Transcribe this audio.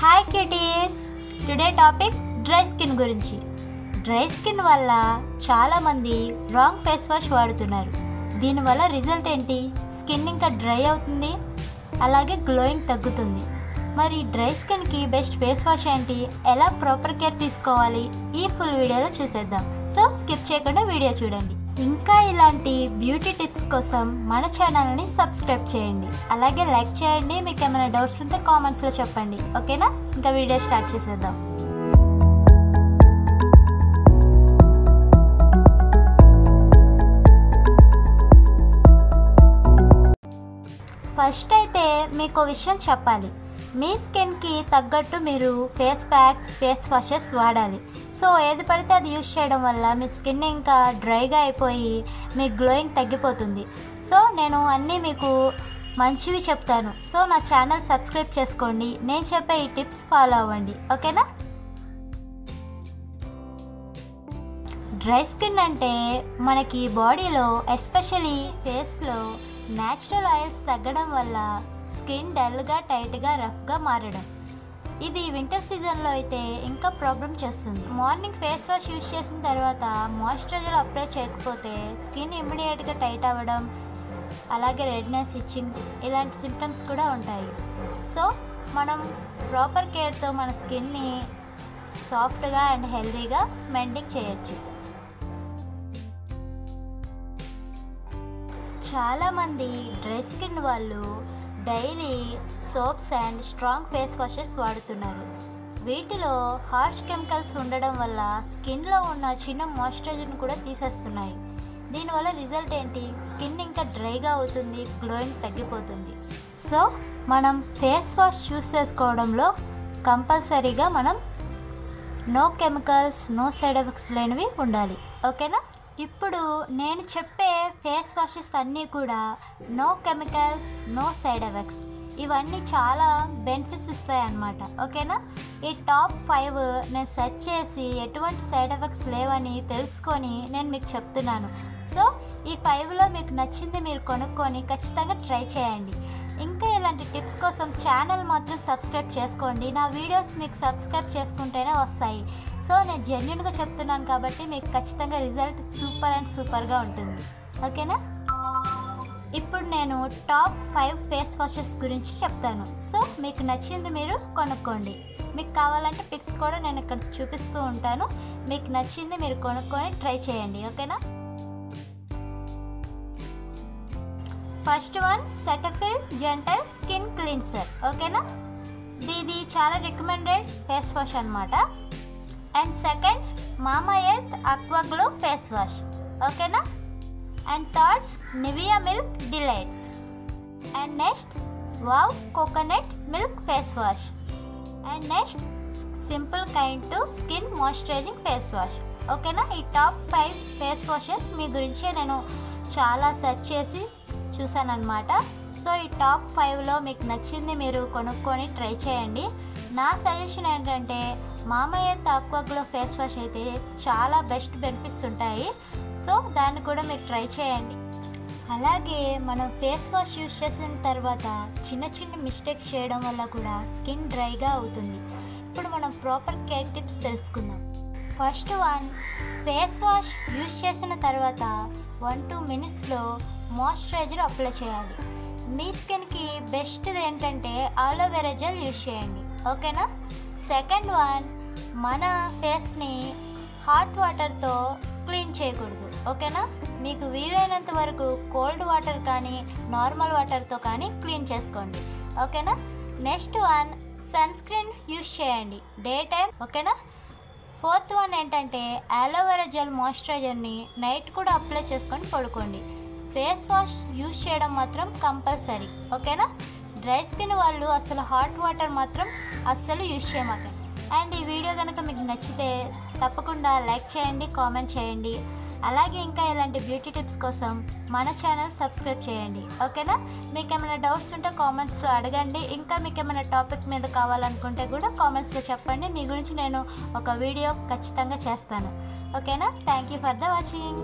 Hi kitties, today topic dry skin గురించి. Dry skin వల్ల చాలామంది రాంగ్ ఫేస్ వాష్ వాడుతున్నారు. దీనివల్ల రిజల్ట్ ఏంటి? స్కిన్ ఇంకా డ్రై అవుతుంది, అలాగే గ్లోయింగ్ తగ్గుతుంది. మరి డ్రై స్కిన్కి బెస్ట్ ఫేస్ వాష్ ఏంటి, ఎలా ప్రాపర్ కేర్ తీసుకోవాలి, ఈ ఫుల్ వీడియోలో చూసేద్దాం. సో స్కిప్ చేయకుండా వీడియో చూడండి. ఇంకా ఇలాంటి బ్యూటీ టిప్స్ కోసం మన ఛానల్ని సబ్స్క్రైబ్ చేయండి, అలాగే లైక్ చేయండి. మీకు ఏమైనా డౌట్స్ ఉంటే కామెంట్స్లో చెప్పండి, ఓకేనా? ఇంకా వీడియో స్టార్ట్ చేసేద్దాం. ఫస్ట్ అయితే మీకు విషయం చెప్పాలి. మీ స్కిన్కి తగ్గట్టు మీరు ఫేస్ ప్యాక్స్, ఫేస్ వాషెస్ వాడాలి. సో ఏది పడితే అది యూజ్ చేయడం వల్ల మీ స్కిన్ ఇంకా డ్రైగా అయిపోయి మీ గ్లోయింగ్ తగ్గిపోతుంది. సో నేను అన్నీ మీకు మంచివి చెప్తాను. సో నా ఛానల్ సబ్స్క్రైబ్ చేసుకోండి, నేను చెప్పే ఈ టిప్స్ ఫాలో అవ్వండి, ఓకేనా? డ్రై స్కిన్ అంటే మనకి బాడీలో ఎస్పెషలీ ఫేస్లో న్యాచురల్ ఆయిల్స్ తగ్గడం వల్ల స్కిన్ డల్గా, టైట్గా, రఫ్గా మారడం. ఇది వింటర్ సీజన్లో అయితే ఇంకా ప్రాబ్లం చేస్తుంది. మార్నింగ్ ఫేస్ వాష్ యూజ్ చేసిన తర్వాత మాయిశ్చరైజర్ అప్లై చేయకపోతే స్కిన్ ఇమ్మీడియట్గా టైట్ అవ్వడం, అలాగే రెడ్నెస్, ఇచ్చింగ్ ఇలాంటి సిమ్టమ్స్ కూడా ఉంటాయి. సో మనం ప్రాపర్ కేర్తో మన స్కిన్ని సాఫ్ట్గా అండ్ హెల్తీగా మెయింటైన్ చేయొచ్చు. చాలామంది డ్రై స్కిన్ వాళ్ళు daily soaps and strong face washes వాడుతున్నారు. వీటిలో హార్ష్ కెమికల్స్ ఉండడం వల్ల స్కిన్లో ఉన్న చిన్న మాయిశ్చరైజర్ని కూడా తీసేస్తున్నాయి. దీనివల్ల రిజల్ట్ ఏంటి? స్కిన్ ఇంకా డ్రైగా అవుతుంది, గ్లోయింగ్ తగ్గిపోతుంది. సో మనం ఫేస్ వాష్ చూస్ చేసుకోవడంలో కంపల్సరీగా మనం no chemicals, no side effects లేనివి ఉండాలి, ఓకేనా? ఇప్పుడు నేను చెప్పే ఫేస్ వాషెస్ అన్నీ కూడా no chemicals, no side effects. ఇవన్నీ చాలా బెనిఫిట్స్ ఇస్తాయి అన్నమాట, ఓకేనా? ఈ టాప్ 5 నేను సెర్చ్ చేసి ఎటువంటి సైడ్ ఎఫెక్ట్స్ లేవని తెలుసుకొని నేను మీకు చెప్తున్నాను. సో ఈ 5లో మీకు నచ్చింది మీరు కొనుక్కొని ఖచ్చితంగా ట్రై చేయండి. ఇంకా ఇలాంటి టిప్స్ కోసం ఛానల్ మాత్రం సబ్స్క్రైబ్ చేసుకోండి. నా వీడియోస్ మీకు సబ్స్క్రైబ్ చేసుకుంటేనే వస్తాయి. సో నేను జెన్యూన్గా చెప్తున్నాను కాబట్టి మీకు ఖచ్చితంగా రిజల్ట్ సూపర్ అండ్ సూపర్గా ఉంటుంది, ఓకేనా? ఇప్పుడు నేను టాప్ 5 ఫేస్ వాషెస్ గురించి చెప్తాను. సో మీకు నచ్చింది మీరు కొనుక్కోండి. మీకు కావాలంటే పిక్స్ కూడా నేను ఇక్కడ చూపిస్తూ ఉంటాను. మీకు నచ్చింది మీరు కొనుక్కొని ట్రై చేయండి, ఓకేనా? First one Cetaphil gentle skin cleanser, ఓకేనా? ఇది చాలా రికమెండెడ్ ఫేస్ వాష్ అనమాట. And second Mamaearth aqua glow face wash, ఓకేనా? And third Nivea milk delights. And next wow coconut milk face wash. And next simple kind to skin moisturising face wash, ఓకేనా? ఈ top 5 face washes మీ గురించే నేను చాలా search చేసి చూసాను అనమాట. So ఈ టాప్ 5లో మీకు నచ్చింది మీరు కొనుక్కొని ట్రై చేయండి. నా సజెషన్ ఏంటంటే మామా earth aqua glow face wash అయితే చాలా బెస్ట్ బెనిఫిట్స్ ఉంటాయి. సో దాన్ని కూడా మీరు ట్రై చేయండి. అలాగే మనం ఫేస్ వాష్ యూజ్ చేసిన తర్వాత చిన్న చిన్న మిస్టేక్స్ చేయడం వల్ల కూడా స్కిన్ డ్రైగా అవుతుంది. ఇప్పుడు మనం ప్రాపర్ కేర్ టిప్స్ తెలుసుకుందాం. First one, face wash use చేసిన తర్వాత 1-2 మినిట్స్లో మాయిశ్చరైజర్ అప్లై చేయాలి. మీ స్కిన్కి బెస్ట్ది ఏంటంటే ఆలోవెరా జెల్ యూజ్ చేయండి, ఓకేనా? సెకండ్ వన్, మన ఫేస్ని హాట్ వాటర్తో క్లీన్ చేయకూడదు, ఓకేనా? మీకు వీలైనంత వరకు కోల్డ్ వాటర్ కానీ నార్మల్ వాటర్తో కానీ క్లీన్ చేసుకోండి, ఓకేనా? Next one, sunscreen use చేయండి డే టైం, ఓకేనా? ఫోర్త్ వన్ ఏంటంటే ఆలోవెరా జెల్ మాయిశ్చరైజర్ని నైట్ కూడా అప్లై చేసుకొని పడుకోండి. ఫేస్ వాష్ యూజ్ చేయడం మాత్రం కంపల్సరీ, ఓకేనా? డ్రై స్కిన్ వాళ్ళు అసలు హాట్ వాటర్ మాత్రం అస్సలు యూజ్ చేయమాకండి. అండ్ ఈ వీడియో కనుక మీకు నచ్చితే తప్పకుండా లైక్ చేయండి, కామెంట్ చేయండి. అలాగే ఇంకా ఇలాంటి బ్యూటీ టిప్స్ కోసం మన ఛానల్ సబ్స్క్రైబ్ చేయండి, ఓకేనా? మీకు ఏమైనా డౌట్స్ ఉంటే కామెంట్స్లో అడగండి. ఇంకా మీకు ఏమైనా టాపిక్ మీద కావాలనుకుంటే కూడా కామెంట్స్లో చెప్పండి. మీ గురించి నేను ఒక వీడియో ఖచ్చితంగా చేస్తాను, ఓకేనా? Thank you for the watching.